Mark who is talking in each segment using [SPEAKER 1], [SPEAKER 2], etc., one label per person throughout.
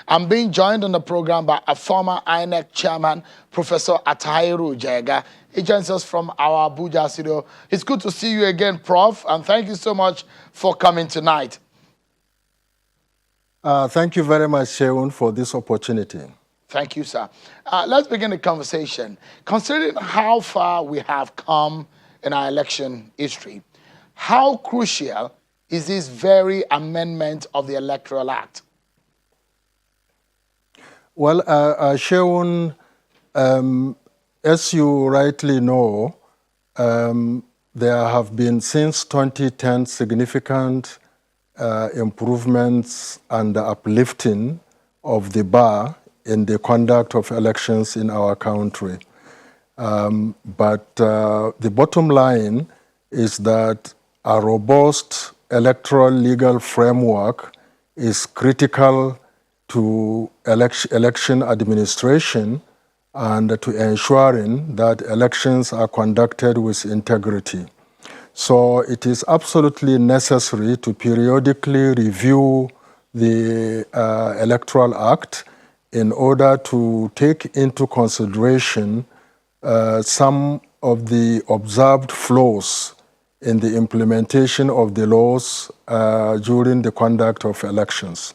[SPEAKER 1] I'm being joined on the program by a former INEC chairman, Professor Atahiru Jega. He joins us from our Abuja studio. It's good to see you again, Prof, and thank you so much for coming tonight.
[SPEAKER 2] Thank you very much, Sheun, for this opportunity.
[SPEAKER 1] Thank you, sir. Let's begin the conversation. Considering how far we have come in our election history, how crucial is this very amendment of the Electoral Act?
[SPEAKER 2] Well, Sheun, as you rightly know, there have been since 2010 significant improvements and uplifting of the bar in the conduct of elections in our country. But the bottom line is that a robust electoral legal framework is critical to election administration and to ensuring that elections are conducted with integrity. So it is absolutely necessary to periodically review the Electoral Act in order to take into consideration some of the observed flaws in the implementation of the laws during the conduct of elections.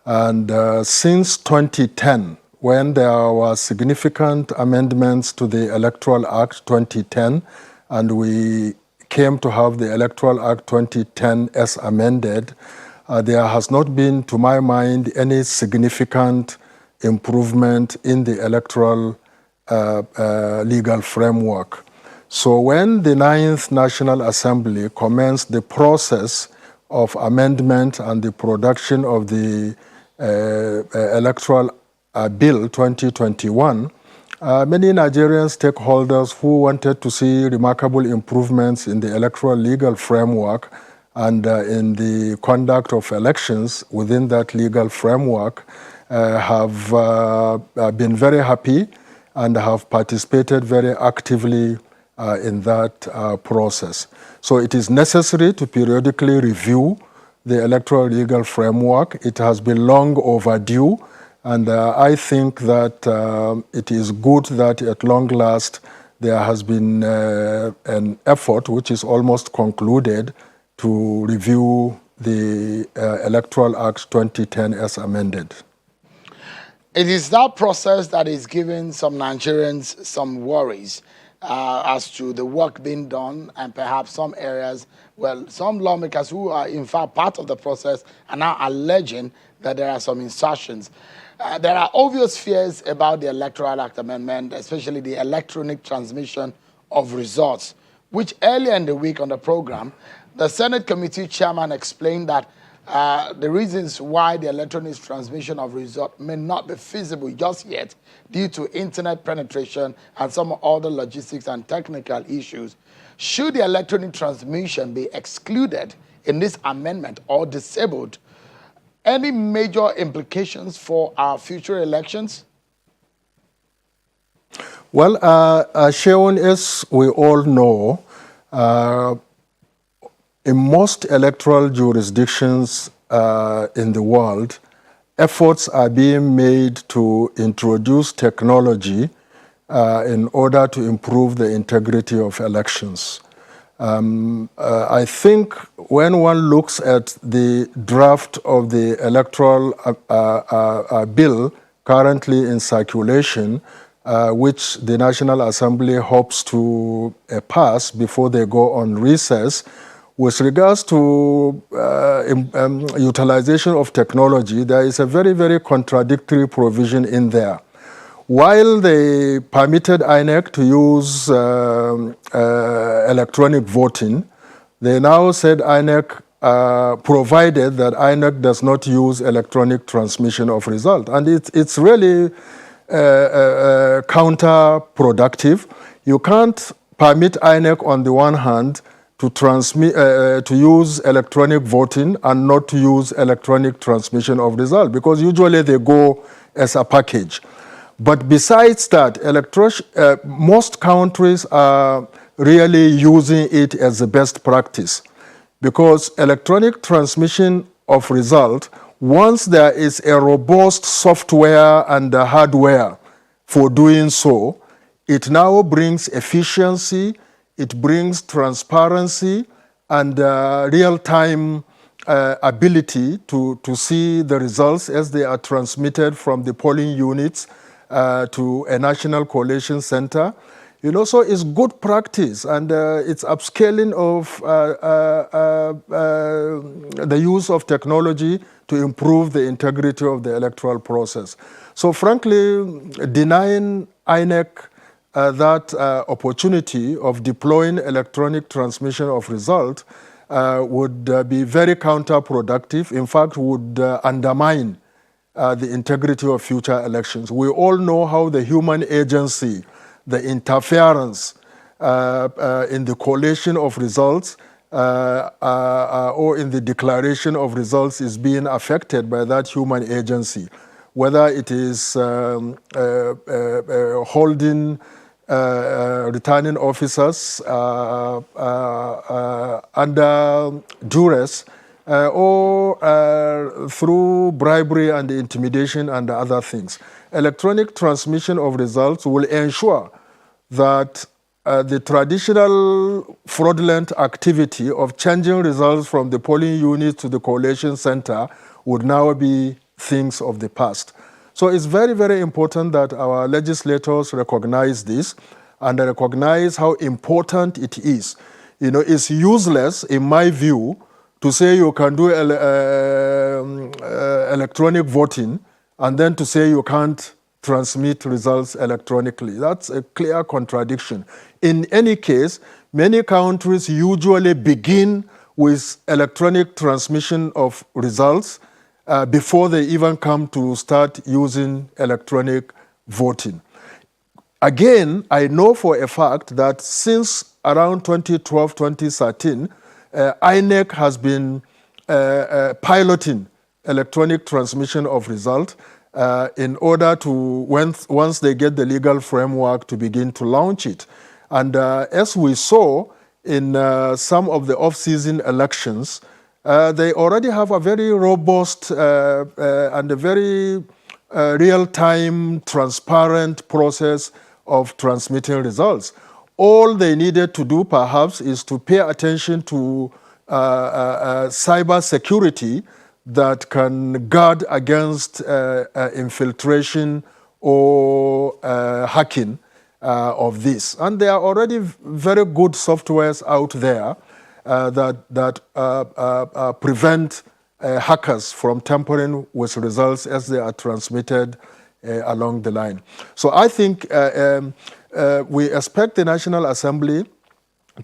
[SPEAKER 2] And since 2010, when there were significant amendments to the Electoral Act 2010, and we came to have the Electoral Act 2010 as amended, there has not been, to my mind, any significant improvement in the electoral legal framework. So when the 9th National Assembly commenced the process of amendment and the production of the Electoral Bill 2021, many Nigerian stakeholders who wanted to see remarkable improvements in the electoral legal framework and in the conduct of elections within that legal framework have been very happy and have participated very actively in that process. So it is necessary to periodically review the electoral legal framework. It has been long overdue, and I think that it is good that at long last there has been an effort, which is almost concluded, to review the Electoral Act 2010 as amended.
[SPEAKER 1] It is that process that is giving some Nigerians some worries as to the work being done, and perhaps some areas, well, some lawmakers who are in fact part of the process are now alleging that there are some insertions. There are obvious fears about the Electoral Act amendment, especially the electronic transmission of results, which earlier in the week on the program, the Senate Committee Chairman explained that the reasons why the electronic transmission of results may not be feasible just yet due to internet penetration and some other logistics and technical issues. Should the electronic transmission be excluded in this amendment or disabled, any major implications for our future elections?
[SPEAKER 2] Well, Sheun, as we all know, in most electoral jurisdictions in the world, efforts are being made to introduce technology in order to improve the integrity of elections. I think when one looks at the draft of the electoral bill currently in circulation, which the National Assembly hopes to pass before they go on recess, with regards to utilization of technology, there is a very, very contradictory provision in there. While they permitted INEC to use electronic voting, they now said INEC provided that INEC does not use electronic transmission of result. And it's really counterproductive. You can't permit INEC on the one hand to transmit, to use electronic voting and not to use electronic transmission of result, because usually they go as a package. But besides that, most countries are really using it as the best practice, because electronic transmission of result Once there is a robust software and hardware for doing so, it now brings efficiency, it brings transparency, and real-time ability to see the results as they are transmitted from the polling units to a national collation center. So it's good practice, and it's upscaling of the use of technology to improve the integrity of the electoral process. So frankly, denying INEC that opportunity of deploying electronic transmission of result would be very counterproductive. In fact, would undermine the integrity of future elections. We all know how the human agency, the interference in the collation of results or in the declaration of results is being affected by that human agency, whether it is holding returning officers under duress or through bribery and intimidation and other things. Electronic transmission of results will ensure that the traditional fraudulent activity of changing results from the polling unit to the collation center would now be things of the past. So it's very, very important that our legislators recognize this and recognize how important it is. It's useless, in my view, to say you can do electronic voting and then to say you can't transmit results electronically. That's a clear contradiction. In any case, many countries usually begin with electronic transmission of results before they even come to start using electronic voting. Again, I know for a fact that since around 2012, 2013, INEC has been piloting electronic transmission of results in order to, once they get the legal framework, to begin to launch it. And as we saw in some of the off-season elections, they already have a very robust and a very real-time, transparent process of transmitting results. All they needed to do, perhaps, is to pay attention to cyber security that can guard against infiltration or hacking of this. And there are already very good softwares out there that prevent hackers from tampering with results as they are transmitted along the line. So I think we expect the National Assembly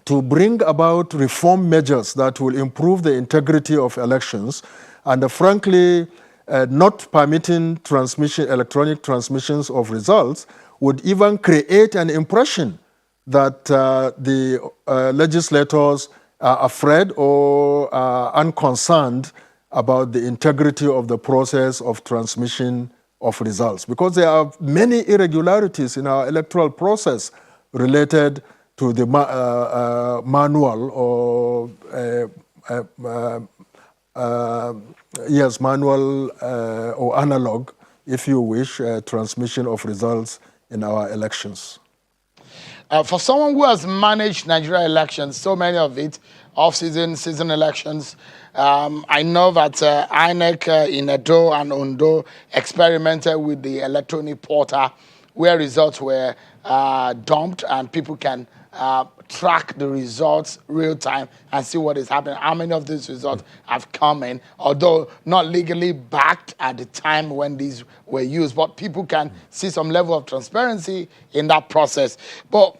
[SPEAKER 2] to bring about reform measures that will improve the integrity of elections, and frankly, not permitting electronic transmissions of results would even create an impression that the legislators are afraid or are unconcerned about the integrity of the process of transmission of results, because there are many irregularities in our electoral process related to the manual or manual or analog, if you wish, transmission of results in our elections.
[SPEAKER 1] For someone who has managed Nigeria elections, so many of it, off-season, season elections, I know that INEC in Edo and Ondo experimented with the electronic portal where results were dumped and people can track the results real time and see what is happening. How many of these results have come in, although not legally backed at the time when these were used, but people can see some level of transparency in that process. But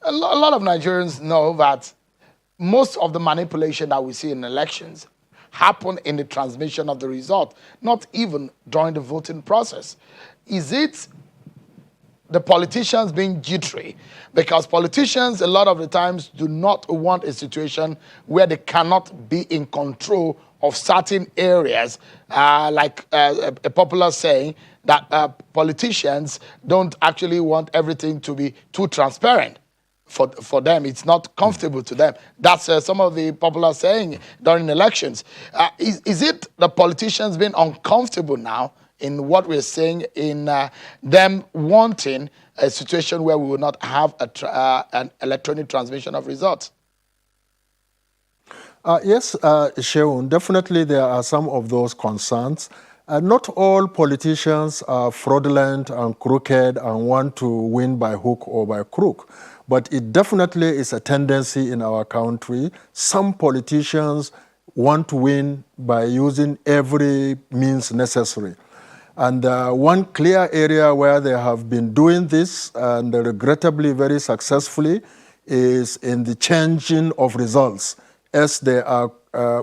[SPEAKER 1] a lot of Nigerians know that most of the manipulation that we see in elections happen in the transmission of the result, not even during the voting process. Is it the politicians being jittery? Because politicians, a lot of the times, do not want a situation where they cannot be in control of certain areas, like a popular saying that politicians don't actually want everything to be too transparent. for them. It's not comfortable to them. That's some of the popular saying during elections. Is it the politicians being uncomfortable now in what we're saying in them wanting a situation where we will not have an electronic transmission of results?
[SPEAKER 2] Yes, Sheun, definitely there are some of those concerns. Not all politicians are fraudulent and crooked and want to win by hook or by crook, but it definitely is a tendency in our country. Some politicians want to win by using every means necessary. And one clear area where they have been doing this, and regrettably very successfully, is in the changing of results as they are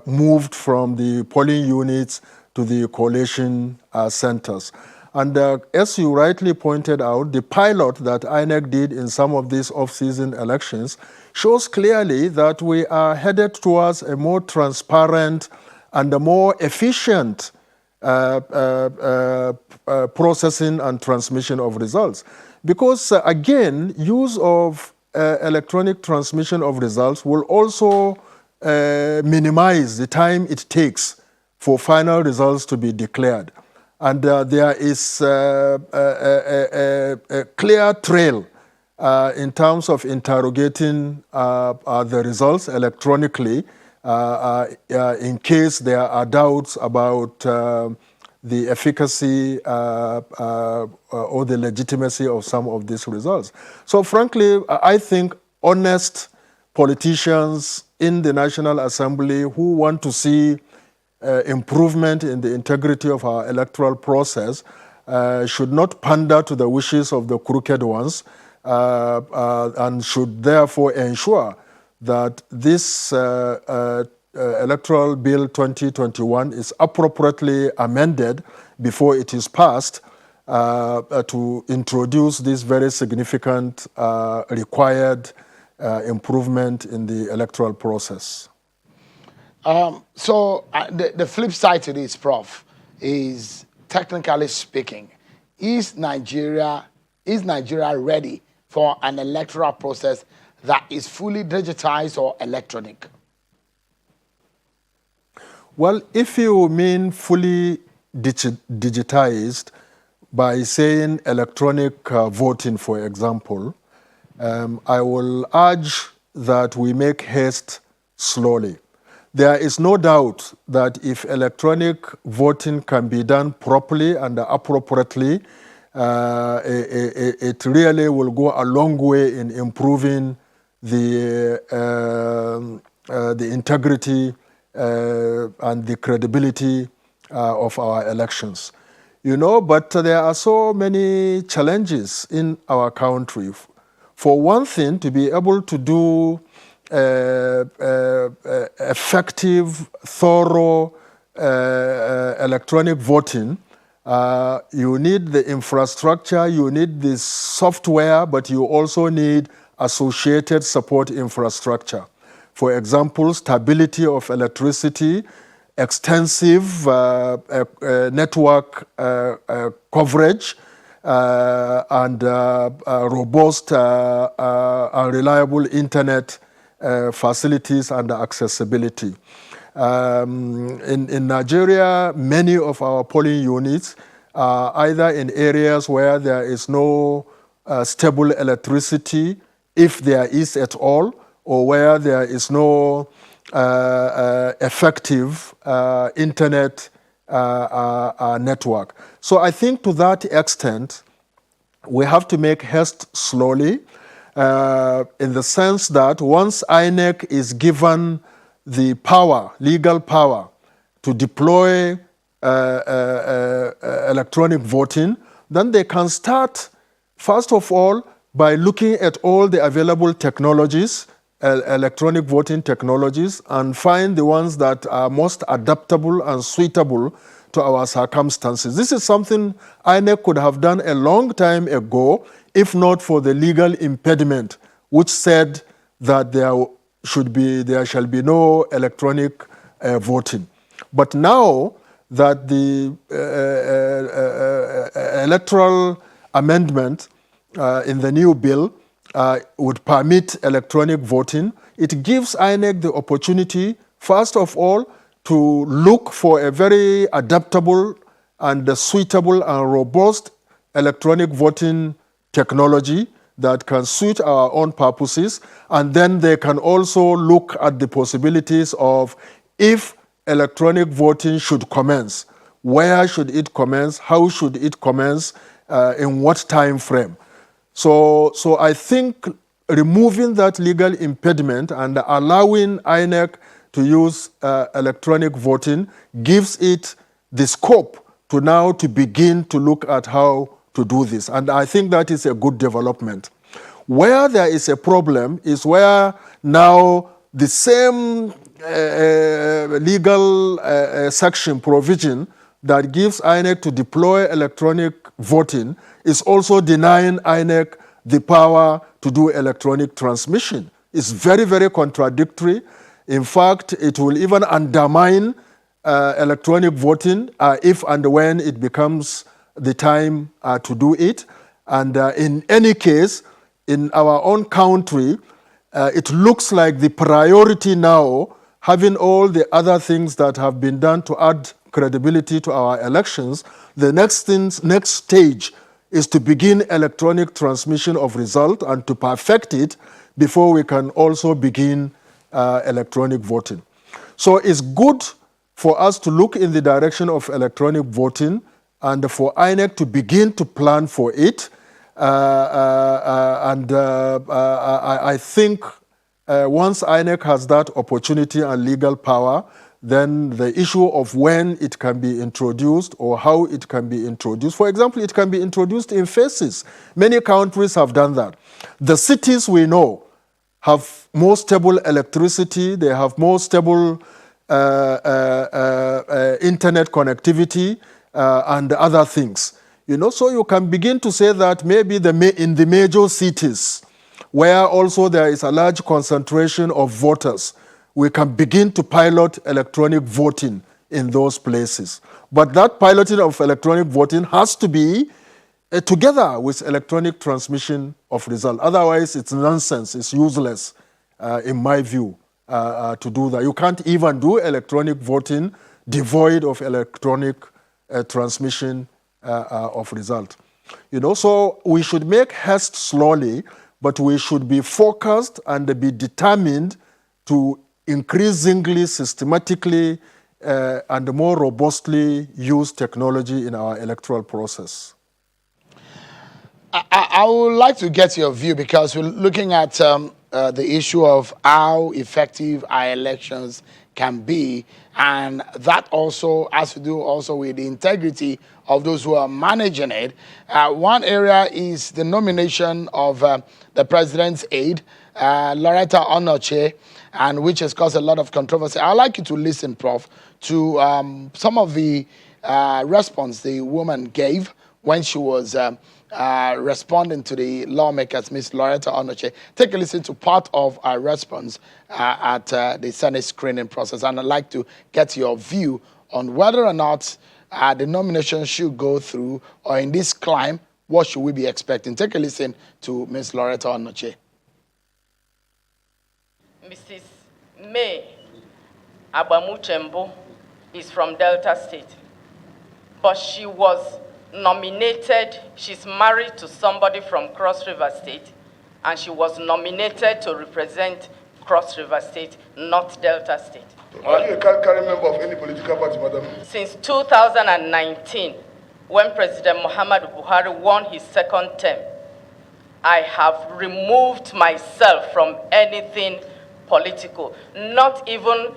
[SPEAKER 2] moved from the polling units to the collation centers. And as you rightly pointed out, the pilot that INEC did in some of these off-season elections shows clearly that we are headed towards a more transparent and a more efficient processing and transmission of results. Because again, use of electronic transmission of results will also minimize the time it takes for final results to be declared. And there is a clear trail in terms of interrogating the results electronically in case there are doubts about the efficacy or the legitimacy of some of these results. So frankly, I think honest politicians in the National Assembly who want to see improvement in the integrity of our electoral process should not pander to the wishes of the crooked ones and should therefore ensure that this Electoral Bill 2021 is appropriately amended before it is passed to introduce this very significant required improvement in the electoral process.
[SPEAKER 1] So the flip side to this, Prof, is technically speaking, is Nigeria ready for an electoral process that is fully digitized or electronic?
[SPEAKER 2] Well, if you mean fully digitized by saying electronic voting, for example, I will urge that we make haste slowly. There is no doubt that if electronic voting can be done properly and appropriately, it really will go a long way in improving the integrity and the credibility of our elections. You know, but there are so many challenges in our country. For one thing, to be able to do effective, thorough electronic voting, you need the infrastructure, you need the software, but you also need associated support infrastructure. For example, stability of electricity, extensive network coverage, and robust and reliable internet facilities and accessibility. In Nigeria, many of our polling units are either in areas where there is no stable electricity, if there is at all, or where there is no effective internet network. So I think to that extent, we have to make haste slowly in the sense that once INEC is given the power, legal power, to deploy electronic voting, then they can start, first of all, by looking at all the available technologies, electronic voting technologies, and find the ones that are most adaptable and suitable to our circumstances. This is something INEC could have done a long time ago, if not for the legal impediment, which said that there shall be no electronic voting. But now that the electoral amendment in the new bill would permit electronic voting. It gives INEC the opportunity, first of all, to look for a very adaptable and suitable and robust electronic voting technology that can suit our own purposes. And then they can also look at the possibilities of if electronic voting should commence, where should it commence, how should it commence, in what time frame. So I think removing that legal impediment and allowing INEC to use electronic voting gives it the scope to now to begin to look at how to do this. And I think that is a good development. Where there is a problem is where now the same legal section provision that gives INEC to deploy electronic voting is also denying INEC the power to do electronic transmission. It's very, very contradictory. In fact, it will even undermine electronic voting if and when it becomes the time to do it. And in any case, in our own country, it looks like the priority now, having all the other things that have been done to add credibility to our elections, the next stage is to begin electronic transmission of result and to perfect it before we can also begin electronic voting. So it's good for us to look in the direction of electronic voting and for INEC to begin to plan for it. I think once INEC has that opportunity and legal power, then the issue of when it can be introduced or how it can be introduced. For example, it can be introduced in phases. Many countries have done that. The cities we know have more stable electricity, they have more stable internet connectivity and other things. You know, so you can begin to say that maybe in the major cities, where also there is a large concentration of voters, we can begin to pilot electronic voting in those places. But that piloting of electronic voting has to be together with electronic transmission of result. Otherwise, it's nonsense, it's useless, in my view, to do that. You can't even do electronic voting devoid of electronic transmission of result. You know, so we should make haste slowly, but we should be focused and be determined to increasingly, systematically, and more robustly use technology in our electoral process.
[SPEAKER 1] I would like to get your view because we're looking at the issue of how effective our elections can be, and that also has to do also with the integrity of those who are managing it. One area is the nomination of the president's aide, Loretta Onoche, and which has caused a lot of controversy. I'd like you to listen, Prof, to some of the response the woman gave when she was responding to the lawmakers, Ms. Loretta Onoche. Take a listen to part of our response at the Senate screening process, and I'd like to get your view on whether or not the nomination should go through, or in this climb, what should we be expecting? Take a listen to Ms. Loretta Onoche.
[SPEAKER 3] Mrs. May Abamuchembo is from Delta State, but she was nominated. She's married to somebody from Cross River State, and she was nominated to represent Cross River State, not Delta State.
[SPEAKER 4] Are you a current member of any political party, madam?
[SPEAKER 3] Since 2019, when President Muhammadu Buhari won his second term, I have removed myself from anything political, not even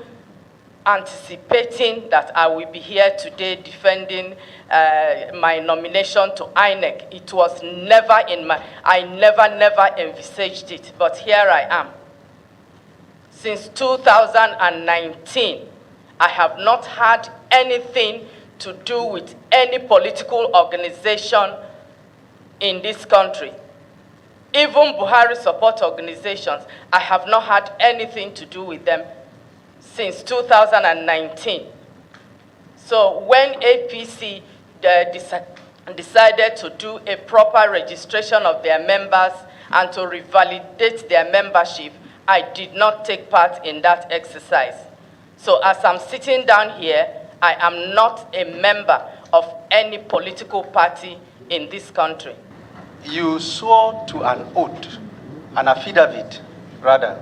[SPEAKER 3] anticipating that I will be here today defending my nomination to INEC. It was never in my, I never envisaged it, but here I am. Since 2019, I have not had anything to do with any political organization in this country. Even Buhari support organizations, I have not had anything to do with them since 2019. So when APC decided to do a proper registration of their members and to revalidate their membership, I did not take part in that exercise. So as I'm sitting down here, I am not a member of any political party in this country.
[SPEAKER 5] You swore to an oath, an affidavit, rather,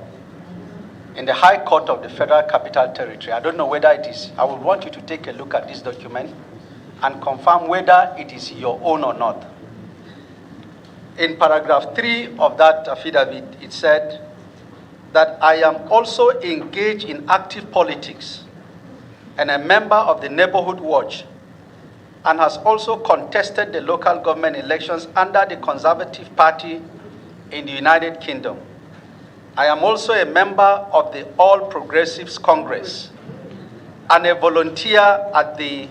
[SPEAKER 5] in the High Court of the Federal Capital Territory. I don't know whether it is. I would want you to take a look at this document and confirm whether it is your own or not. In paragraph 3 of that affidavit, it said that I am also engaged in active politics and a member of the Neighborhood Watch, and has also contested the local government elections under the Conservative Party in the United Kingdom. I am also a member of the All Progressives Congress and a volunteer at the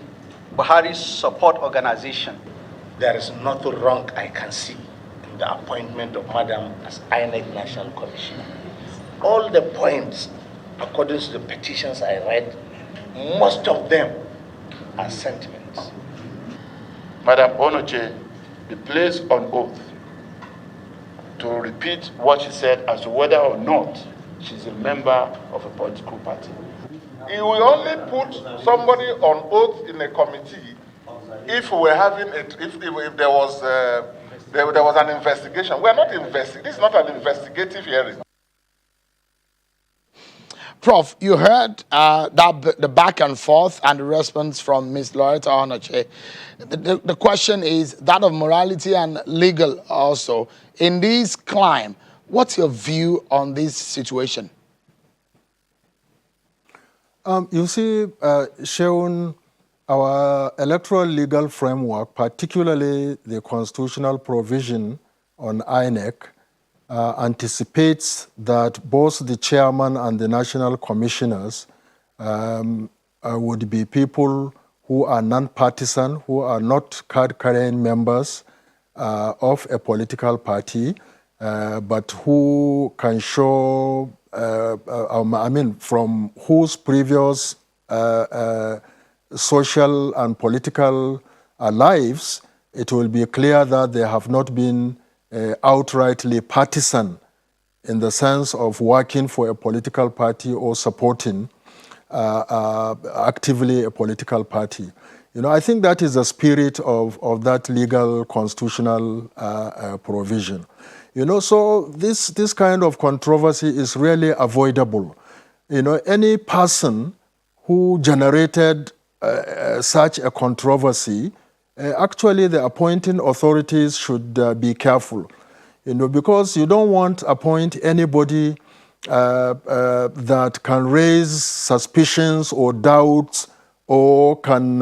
[SPEAKER 5] Buhari Support Organization.
[SPEAKER 6] There is nothing wrong I can see in the appointment of Madam as INEC National Commissioner. All the points, according to the petitions I read, most of them are sentiments.
[SPEAKER 4] Madam Onoche, be placed on oath to repeat what she said as to whether or not she's a member of a political party. He will only put somebody on oath in a committee if we're having if there was there was an investigation. We're not investigating. This is not an investigative hearing.
[SPEAKER 1] Prof, you heard the back and forth and the response from Ms. Loretta Onoche. The question is that of morality and legal also. In this climb, what's your view on this situation?
[SPEAKER 2] You see, Sheun, our electoral legal framework, particularly the constitutional provision on INEC, anticipates that both the chairman and the national commissioners would be people who are non-partisan, who are not card-carrying members of a political party, but who can show, from whose previous social and political lives, it will be clear that they have not been outrightly partisan in the sense of working for a political party or supporting actively a political party. You know, I think that is the spirit of that legal constitutional provision. You know, so this kind of controversy is really avoidable. You know, any person who generated such a controversy, actually the appointing authorities should be careful. You know, because you don't want to appoint anybody that can raise suspicions or doubts or can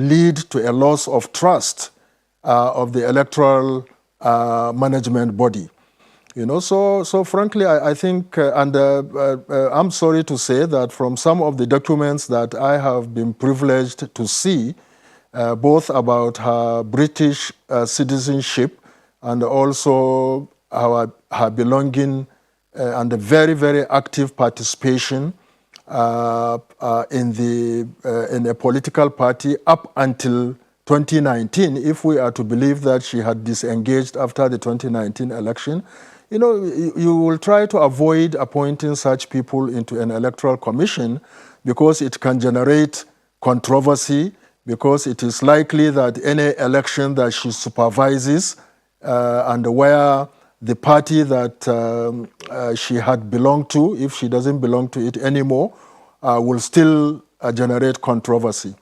[SPEAKER 2] lead to a loss of trust of the electoral management body. You know, so frankly, I think, and I'm sorry to say that from some of the documents that I have been privileged to see, both about her British citizenship and also her belonging and a very, very active participation in a political party up until 2019, if we are to believe that she had disengaged after the 2019 election. You know, you will try to avoid appointing such people into an electoral commission because it can generate controversy, because it is likely that any election that she supervises and where the party that she had belonged to, if she doesn't belong to it anymore, will still generate controversy.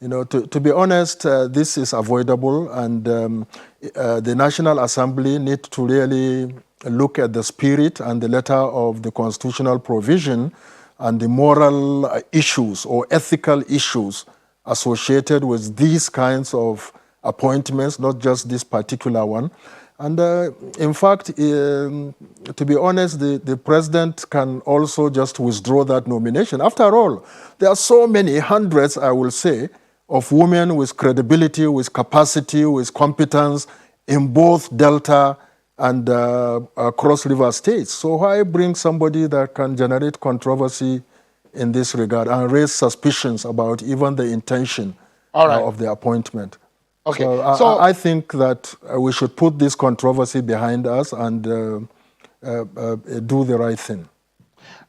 [SPEAKER 2] You know, to be honest, this is avoidable, and the National Assembly need to really look at the spirit and the letter of the constitutional provision and the moral issues or ethical issues associated with these kinds of appointments, not just this particular one. And in fact, to be honest, the president can also just withdraw that nomination. After all, there are so many, hundreds, I will say, of women with credibility, with capacity, with competence in both Delta and Cross River states. So why bring somebody that can generate controversy in this regard and raise suspicions about even the intention of the appointment?
[SPEAKER 1] Okay.
[SPEAKER 2] So I think that we should put this controversy behind us and do the right thing.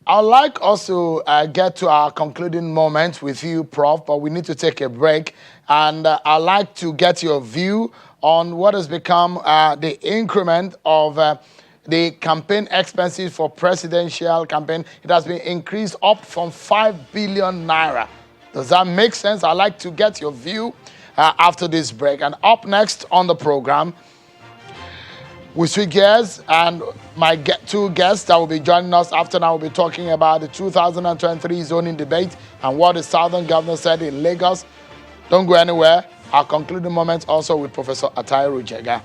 [SPEAKER 1] I'd like us to get to our concluding moment with you, Prof, but we need to take a break. And I'd like to get your view on what has become the increment of the campaign expenses for presidential campaign. It has been increased up from 5 billion naira. Does that make sense? I'd like to get your view after this break. And up next on the program, we switch gears, and my two guests that will be joining us after now will be talking about the 2023 zoning debate and what the Southern Governor said in Lagos. Don't go anywhere. Our concluding moments also with Professor Atairu Jega.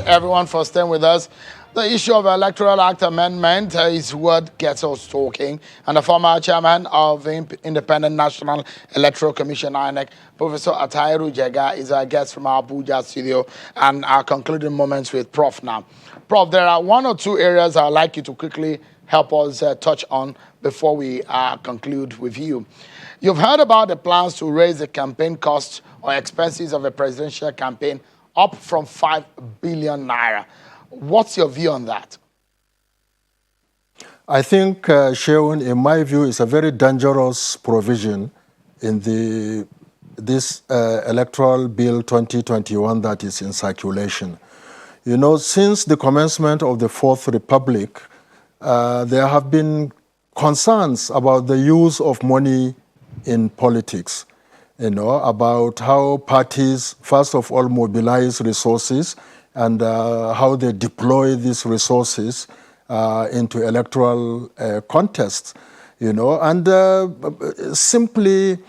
[SPEAKER 1] Everyone for staying with us. The issue of Electoral Act amendment is what gets us talking. And the former chairman of the Independent National Electoral Commission, INEC, Professor Atairu Jega, is our guest from our Abuja studio. And our concluding moments with Prof now. Prof, there are one or two areas I'd like you to quickly help us touch on before we conclude with you. You've heard about the plans to raise the campaign costs or expenses of a presidential campaign up from 5 billion naira. What's your view on that?
[SPEAKER 2] I think, Sheon, in my view, is a very dangerous provision in this Electoral Bill 2021 that is in circulation. You know, since the commencement of the Fourth Republic, there have been concerns about the use of money in politics, you know, about how parties, first of all, mobilize resources and how they deploy these resources into electoral contests, you know. And simply,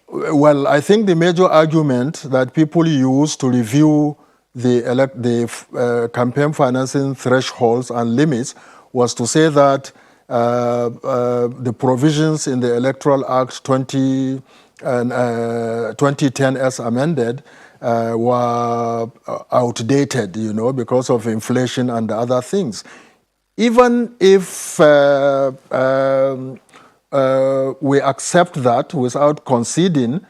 [SPEAKER 2] well, I think the major argument that people use to review the campaign financing thresholds and limits was to say that the provisions in the Electoral Act 2010 as amended were outdated, you know, because of inflation and other things. Even if we accept that without conceding,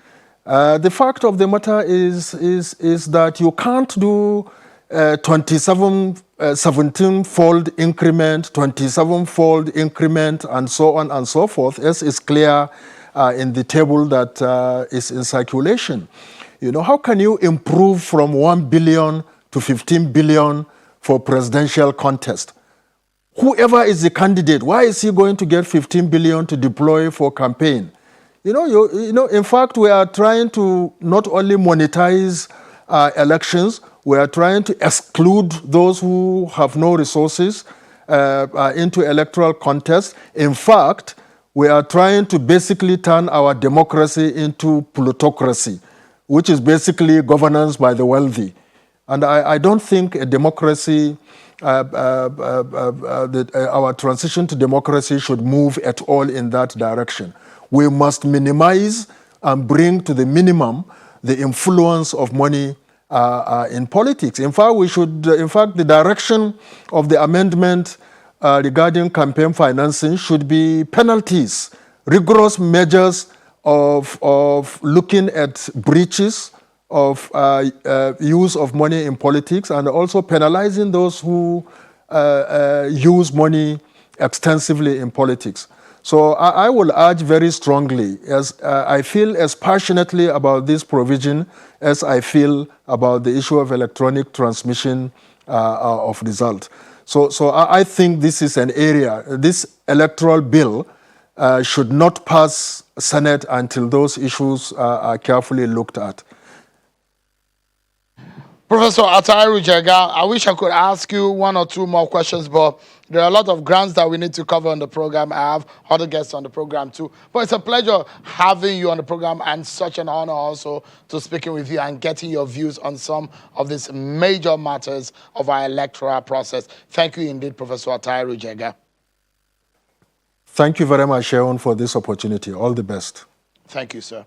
[SPEAKER 2] the fact of the matter is that you can't do 17-fold increment, 27-fold increment, and so on and so forth, as is clear in the table that is in circulation. You know, how can you improve from 1 billion to 15 billion for presidential contest? Whoever is the candidate, why is he going to get 15 billion to deploy for campaign? You know, in fact, we are trying to not only monetize elections, we are trying to exclude those who have no resources into electoral contests. In fact, we are trying to basically turn our democracy into plutocracy, which is basically governance by the wealthy. And I don't think a democracy, our transition to democracy should move at all in that direction. We must minimize and bring to the minimum the influence of money in politics. In fact, the direction of the amendment regarding campaign financing should be penalties, rigorous measures of looking at breaches of use of money in politics, and also penalizing those who use money extensively in politics. So I will urge very strongly, as I feel as passionately about this provision as I feel about the issue of electronic transmission of result. So I think this is an area, this electoral bill should not pass Senate until those issues are carefully looked at.
[SPEAKER 1] Professor Atairu Jega, I wish I could ask you one or two more questions, but there are a lot of grounds that we need to cover on the program. I have other guests on the program too. But it's a pleasure having you on the program, and such an honor also to speaking with you and getting your views on some of these major matters of our electoral process. Thank you indeed, Professor Atairu Jega.
[SPEAKER 2] Thank you very much, Sheon, for this opportunity. All the best.
[SPEAKER 1] Thank you, sir.